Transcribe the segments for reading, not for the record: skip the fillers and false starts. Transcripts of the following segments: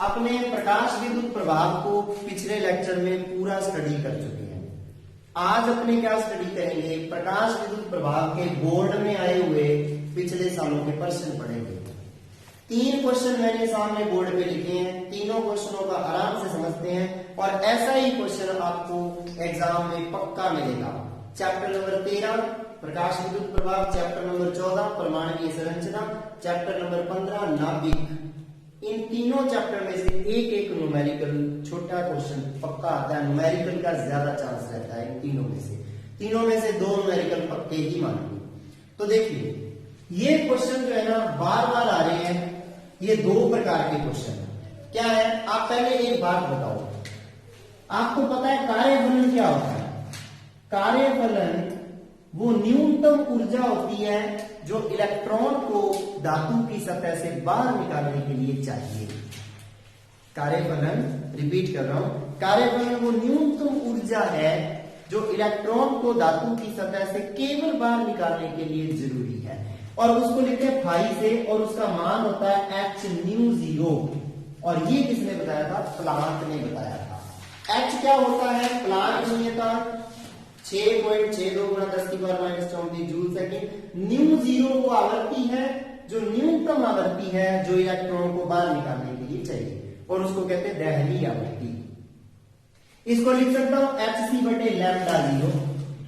अपने प्रकाश विद्युत प्रभाव को पिछले लेक्चर में पूरा स्टडी कर चुके हैं। आज अपने क्या स्टडी करेंगे, प्रकाश विद्युत प्रभाव के बोर्ड में आए हुए पिछले सालों के प्रश्न पढ़ेंगे। 3 क्वेश्चन मैंने सामने बोर्ड पे लिखे हैं, तीनों क्वेश्चनों का आराम से समझते हैं और ऐसा ही क्वेश्चन आपको एग्जाम में पक्का मिलेगा। चैप्टर नंबर 13 प्रकाश विद्युत प्रभाव, चैप्टर नंबर 14 परमाणुकीय संरचना, चैप्टर नंबर 15 नाभिक। इन तीनों चैप्टर में से एक एक न्यूमेरिकल छोटा क्वेश्चन पक्का आता है। न्यूमेरिकल का ज्यादा चांस रहता है इन तीनों में से 2 न्यूमेरिकल पक्के ही मानिए। तो देखिए ये क्वेश्चन जो है ना बार बार आ रहे हैं। ये 2 प्रकार के क्वेश्चन क्या है, आप पहले एक बात बताओ, आपको पता है कार्यफलन क्या होता है? कार्यफलन वो न्यूनतम ऊर्जा होती है जो इलेक्ट्रॉन को धातु की सतह से बाहर निकालने के लिए चाहिए। कार्यफलन, रिपीट कर रहा हूं, कार्यफलन वो न्यूनतम ऊर्जा है जो इलेक्ट्रॉन को धातु की सतह से केवल बाहर निकालने के लिए जरूरी है और उसको लिखते हैं फाई से और उसका मान होता है h न्यू 0। और ये किसने बताया था? प्लांक ने बताया था। h क्या होता है? प्लांक ने था 6.62 गुणा 10⁻⁻34 जूल सेकेंड। न्यू 0 वो आवृत्ति है जो न्यूनतम आवृत्ति है जो इलेक्ट्रॉन को बाहर निकालने के लिए चाहिए और उसको कहते हैं दहली आवृत्ति। इसको लिख सकता हूं hc बटे लैम्डा 0।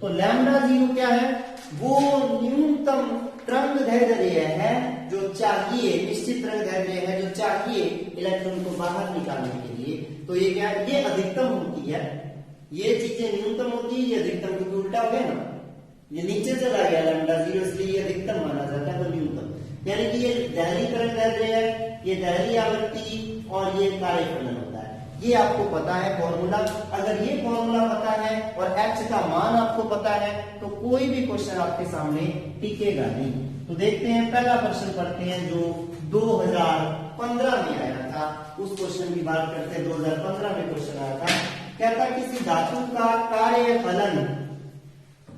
तो लैम्डा 0 क्या है? वो न्यूनतम तरंग दैर्ध्य है जो चाहिए, निश्चित तरंग दैर्ध्य है जो चाहिए इलेक्ट्रॉन को बाहर निकालने के लिए। तो ये क्या है? ये अधिकतम होती है। ये चीजें न्यूनतम होती है, ये अधिकतम, क्योंकि उल्टा हो गया ना, ये नीचे चला गया लैम्डा 0, इसलिए ये अधिकतम माना जाता है वो न्यूनतम। यानी कि ये दहली तरंग दैर्ध्य है, ये दहली आवृत्ति और ये कार्यफलन होता है। ये आपको पता है फॉर्मूला। अगर ये फॉर्मूला पता है और h का मान आपको पता है तो कोई भी क्वेश्चन आपके सामने टिकेगा नहीं। तो देखते हैं पहला प्रश्न पढ़ते हैं जो 2015 में आया था। उस क्वेश्चन की बात करते हैं। 2015 में क्वेश्चन आया था, कहता किसी धातु का कार्यफलन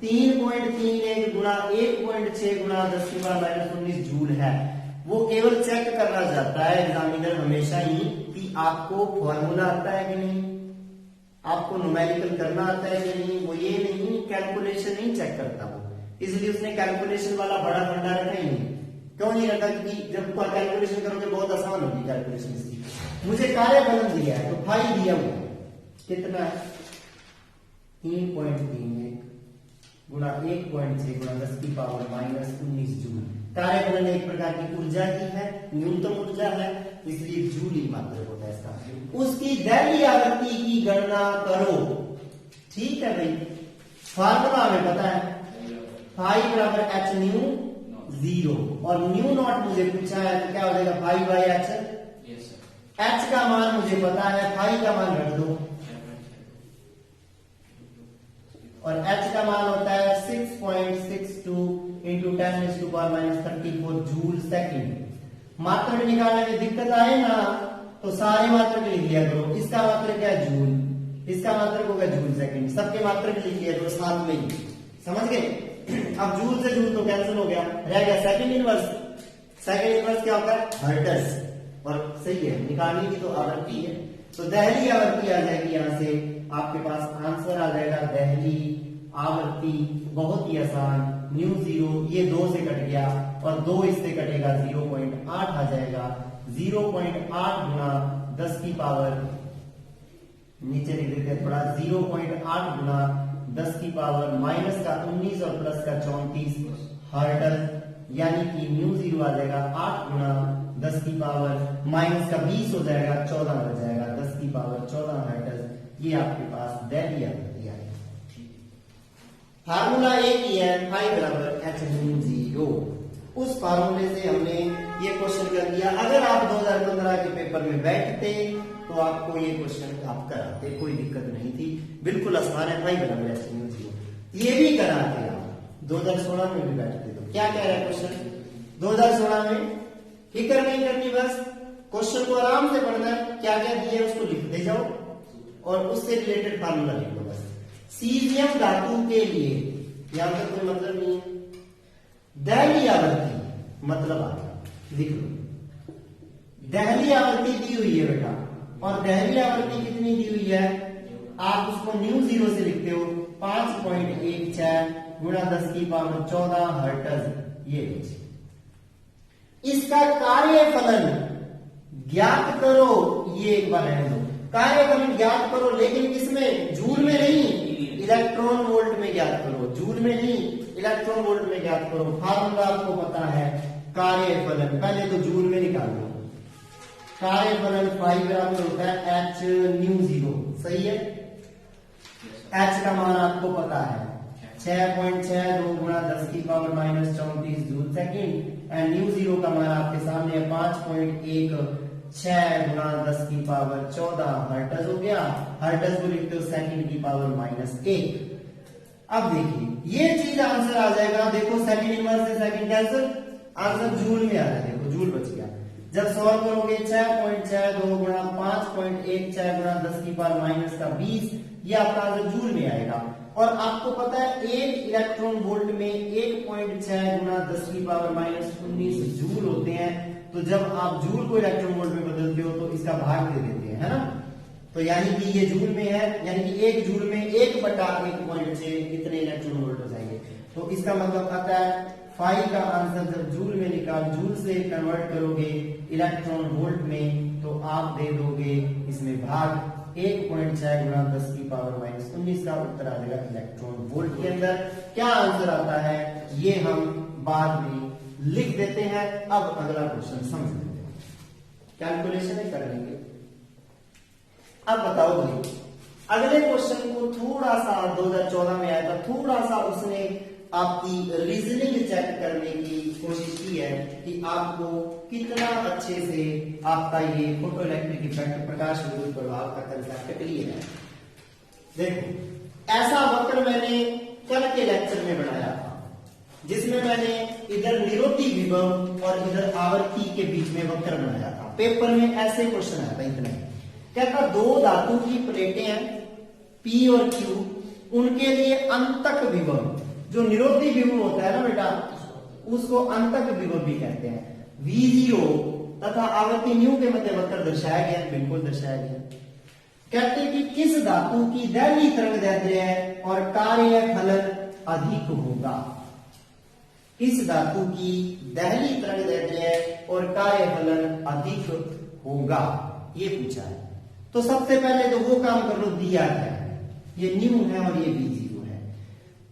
3.31 गुणा 1.6 गुणा 10⁻⁻19 जूल है। वो केवल चेक करना चाहता है एग्जामिनर हमेशा ही कि आपको फॉर्मूला आता है कि नहीं, आपको न्यूमेरिकल करना आता है कि नहीं। वो ये नहीं, कैलकुलेशन नहीं चेक करता वो, इसलिए उसने कैलकुलेशन वाला बड़ा फंडा रखा ही नहीं। क्यों नहीं रखा? क्योंकि जब कैलकुलेशन करोगे बहुत आसान होगी कैलकुलेशन इसकी। मुझे कार्यफलन दिया है तो फाई दिया हुआ कितना है? 3.31 गुणा 1.6 गुणा 10⁻⁻19 जूल। कार्यफलन एक प्रकार की ऊर्जा की है, न्यूनतम ऊर्जा है, इसलिए जूल ही मात्रक होता है इसका। उसकी दहली आवृत्ति की गणना करो। ठीक है भाई, फार्मूला हमें पता है, फाई बराबर h न्यू 0 और न्यू नॉट मुझे पूछा है तो क्या हो जाएगा? Phi by h। h का मान मुझे पता है, फाई का मान रख दो और h का मान होता है 6.62 इंटू 10⁻⁻34 जूल सेकेंड। मात्रक निकालने में दिक्कत आए ना तो सारे मात्रक लिख लिया करो। इसका मात्रक क्या है? जूल, इसका मात्रक होगा जूल सेकेंड, सबके मात्रक लिख लिया करो साथ में ही। समझ गए? अब जूल से जूल तो कैंसिल हो गया, रह गया सेकेंड इनवर्स। सेकेंड इनवर्स क्या होता है? हर्ट्ज। और सही है, निकालने की तो आवृत्ति है, तो दहली आवृत्ति आ जाएगी। यहां से आपके पास आंसर आ जाएगा दहली आवृत्ति। बहुत ही आसान, न्यू 0 ये 2 से कट गया और 2 इससे कटेगा 0.8 आ जाएगा। 0.8 गुणा 10 की पावर, नीचे लिख देते हैं थोड़ा, 0.8 गुणा 10 की पावर माइनस का 19 और प्लस का 34 हर्ट्ज। यानी कि न्यू 0 आ जाएगा 8 गुणा 10 की पावर माइनस का 20 हो जाएगा, 14 हो जाएगा, 10 की पावर 14 हर्ट्ज। ये आपके पास दहली आवृत्ति आएगी। फार्मूला एक ही है, फाई बराबर h न्यू 0। उस फार्मूले से हमने ये क्वेश्चन कर दिया। अगर आप 2015 के पेपर में बैठते तो आपको ये क्वेश्चन आप कराते, कोई दिक्कत नहीं थी, बिल्कुल आसान है। फाई बराबर h न्यू 0 ये भी कराते आप 2016 में भी बैठते तो। क्या कह रहा है क्वेश्चन? 2016 में फिक्र नहीं करनी, बस क्वेश्चन को आराम से पढ़ना है, क्या क्या दिया है उसको लिखते जाओ और उससे रिलेटेड फार्मूला लिख लो बस। सीजियम धातु के लिए यहां तक कोई मतलब नहीं है। दहली आवृत्ति मतलब आ गया, लिख लो दहली आवृत्ति दी हुई है बेटा, और दहली आवृत्ति कितनी दी हुई है, आप उसको न्यू जीरो से लिखते हो 5.16 गुणा 10 की पावर 14 हर्ट्ज। ये इसका कार्यफलन ज्ञात करो, ये एक बार रहने दो, कार्यफलन ज्ञात करो, लेकिन किसमें, जूल में नहीं, इलेक्ट्रॉन वोल्ट में ज्ञात करो, जूल में नहीं इलेक्ट्रॉन वोल्ट में ज्ञात करो। फार्मूला आपको पता है कार्यफलन, पहले तो जूल में निकाल लो। कार्यफलन 5 बराबर होता है एच न्यू जीरो, सही है। एच का मान आपको पता है 6.62 गुणा 10 की power -34 joule second, and mu zero का मान आपके सामने है 5.16 गुणा 10 की पावर 14 हर्ट्ज हो गया। हर्ट्ज को लिखते हो सेकंड की पावर -1। अब देखिए ये चीज आंसर आ जाएगा, देखो सेकंड इनवर्स से सेकंड कैंसिल, आंसर जूल में आ रहा है, देखो जूल बच गया। जब सॉल्व करोगे 6.62 गुणा 5.16 गुणा 10 की पावर -20, ये आपका आंसर जूल में आएगा। और आपको पता है 1 इलेक्ट्रॉन वोल्ट में 1.6 गुणा 10 की पावर -19 जूल होते हैं। तो जब आप जूल को इलेक्ट्रॉन वोल्ट में बदलते हो तो इसका भाग दे देते हैं, है ना। तो यानी कि ये जूल में है, यानी कि 1 जूल में 1/1.6 कितने इलेक्ट्रॉन वोल्ट हो जाएंगे। तो इसका मतलब आता है 5 का आंसर जब जूल में निकाल, जूल से कन्वर्ट करोगे इलेक्ट्रॉन वोल्ट में, तो आप दे दोगे इसमें भाग 1.6 गुणा 10 की पावर -19 का उत्तर आ जाएगा इलेक्ट्रॉन वोल्ट के अंदर। क्या आंसर आता है ये हम बाद में लिख देते हैं। अब अगला क्वेश्चन समझ लेते हैं, कैलकुलेशन कर लेंगे। अब बताओ भाई, अगले क्वेश्चन को थोड़ा सा 2014 में आया था, थोड़ा सा उसने आपकी रीजनिंग चेक करने की कोशिश की है कि आपको कितना अच्छे से आपका ये फोटो इलेक्ट्रिक इफेक्ट, प्रकाश विद्युत प्रभाव का कंसेप्ट क्लियर है। देखो ऐसा वक्र मैंने कल के लेक्चर में बनाया था, जिसमें मैंने इधर निरोधी विभव और इधर आवर्ती के बीच में वक्र बनाया था। पेपर में ऐसे क्वेश्चन आया था, इतना ही। कहता 2 धातु की प्लेटें हैं P और Q, उनके लिए अंतक विभव, जो निरोधी विभव होता है ना बेटा, उसको अंतक विभव भी कहते हैं, V0 तथा आवर्ती न्यू के मध्य वक्र दर्शाया गया, बिल्कुल दर्शाया गया। कहते हैं कि किस धातु की दैर्घ्य तरंगदैर्ध्य और कार्य फलन अधिक होगा। किस धातु की दैर्घ्य तरंगदैर्ध्य और कार्य फलन अधिक होगा, ये पूछा है। तो सबसे पहले तो वो काम कर लो, दिया गया है ये न्यू है और ये V0 है।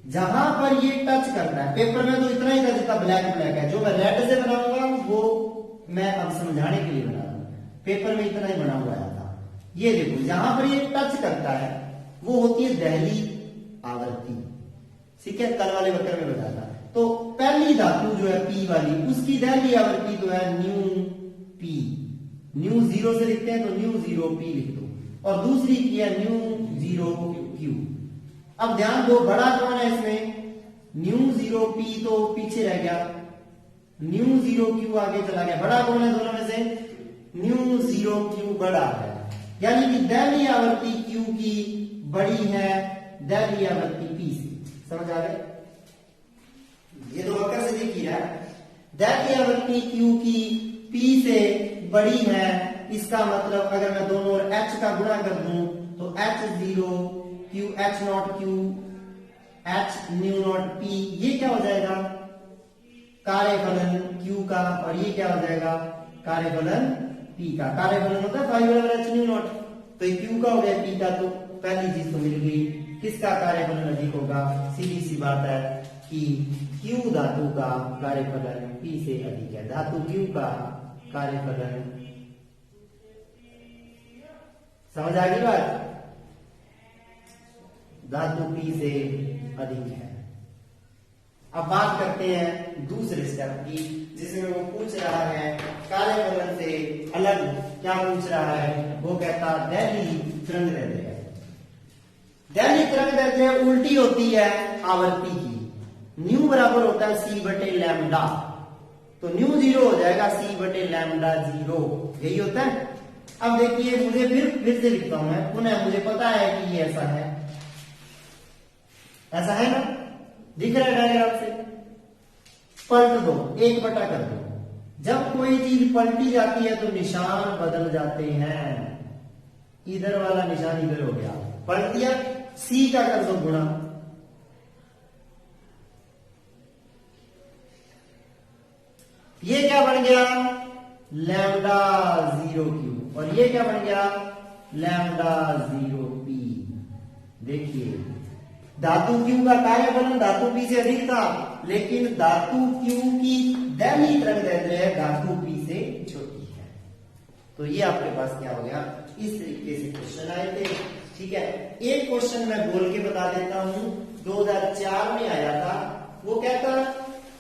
जहां पर ये टच करता है, पेपर में तो इतना ही था जितना ब्लैक है, जो मैं रेड से बनाऊंगा वो मैं अब समझाने के लिए बना रहा हूं, पेपर में इतना ही बना हुआ था। ये देखो जहां पर ये टच करता है वो होती है दहली आवृत्ति, ठीक है, कल वाले वक्र में बताया। तो पहली धातु जो है P वाली, उसकी दहली आवृत्ति तो है न्यू P, न्यू 0 से लिखते हैं तो न्यू 0P लिख दो, और दूसरी की है न्यू 0Q। अब ध्यान दो, बड़ा कौन है इसमें, न्यू 0P तो पीछे रह गया, न्यू 0Q आगे चला गया। बड़ा कौन है दोनों में से, न्यू 0Q बड़ा है, यानी कि दैर्घ्य आवृत्ति Q की बड़ी है दैर्घ्य आवृत्ति P से। समझ आ गए, ये तो वक्र से दिख ही रहा है, दैर्घ्य आवृत्ति Q की P से बड़ी है। इसका मतलब अगर मैं दोनों ओर H का गुणा कर दूं तो H0 Q H0Q H new not P, ये क्या हो जाएगा, कार्यफलन Q का, और ये क्या हो जाएगा, कार्यफलन P का। कार्यफलन होता है 5 H न्यू नॉट, तो ये Q का हो गया P का, तो पहली चीज तो मिल गई। किसका कार्यफलन अधिक होगा, सीधी सी बात है कि Q धातु का कार्यफलन P से अधिक है। धातु Q का कार्यफलन, समझ आ गई बात, धातु P से अधिक है। अब बात करते हैं दूसरे स्टेप की, जिसमें वो पूछ रहा है कार्यफलन से अलग क्या पूछ रहा है, वो कहता दैर्घ्य तरंगदैर्ध्य। दैर्घ्य तरंगदैर्ध्य उल्टी होती है आवर्ती की, न्यू बराबर होता है C/λ, तो न्यू 0 हो जाएगा C/λ0, यही होता है। अब देखिए मुझे फिर से लिखता हूं मैं पुनः, मुझे पता है कि ये ऐसा है, ऐसा है ना, दिख रहा है डायग्राम से, पलट दो, 1 बटा कर दो, जब कोई चीज पलटी जाती है तो निशान बदल जाते हैं। इधर वाला निशान इधर हो गया, पलट दिया, सी का कर दो गुणा, ये क्या बन गया लैम्डा 0 क्यू, और ये क्या बन गया लैम्डा 0 पी। देखिए धातु क्यू का कार्य बलन धातु पी से अधिक था, लेकिन धातु क्यू की दैनिक तरंगदैर्ध्य है धातु पी से छोटी है। तो ये आपके पास क्या हो गया, इस तरीके से क्वेश्चन आए थे। ठीक है, एक क्वेश्चन मैं बोल के बता देता हूं, 2004 में आया था। वो कहता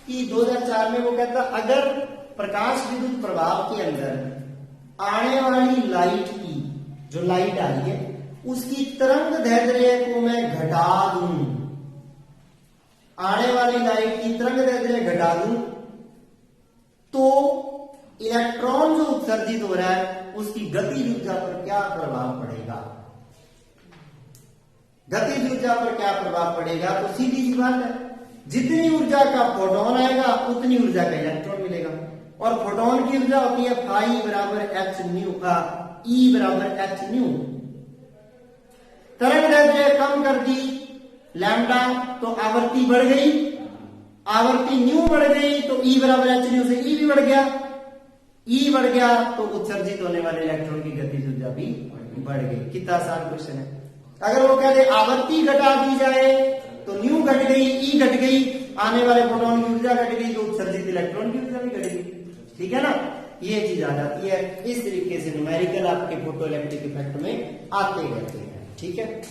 कि 2004 में वो कहता अगर प्रकाश विद्युत प्रभाव के अंदर आने वाली लाइट की, जो लाइट आ रही है उसकी तरंग दैर्ध्य को मैं घटा दूं, आने वाली लाइट की तरंग दैर्ध्य घटा दूं, तो इलेक्ट्रॉन जो उत्सर्जित हो रहा है उसकी गतिज ऊर्जा पर क्या प्रभाव पड़ेगा। गतिज ऊर्जा पर क्या प्रभाव पड़ेगा, तो सीधी सी बात है, जितनी ऊर्जा का फोटोन आएगा उतनी ऊर्जा का इलेक्ट्रॉन मिलेगा। और फोटोन की ऊर्जा होती है फाई बराबर एच न्यू का, ई बराबर एच न्यू। तरंग दैर्ध्य कम कर दी लैम्डा, तो आवर्ती बढ़ गई, आवर्ती न्यू बढ़ गई, तो ई बराबर एच न्यू से ई भी बढ़ गया, ई बढ़ गया तो उत्सर्जित होने वाले इलेक्ट्रॉन की गतिज ऊर्जा भी बढ़ गई। कितना आसान क्वेश्चन है। अगर वो कहते आवर्ती घटा दी जाए तो न्यू घट गई, ई घट गई, आने वाले फोटोन की ऊर्जा घट गई, तो उत्सर्जित इलेक्ट्रॉन की ऊर्जा भी घट गई। ठीक है ना, ये चीज आ जाती है। इस तरीके से न्यूमेरिकल आपके फोटो इलेक्ट्रिक इफेक्ट में आते रहते हैं। ठीक है।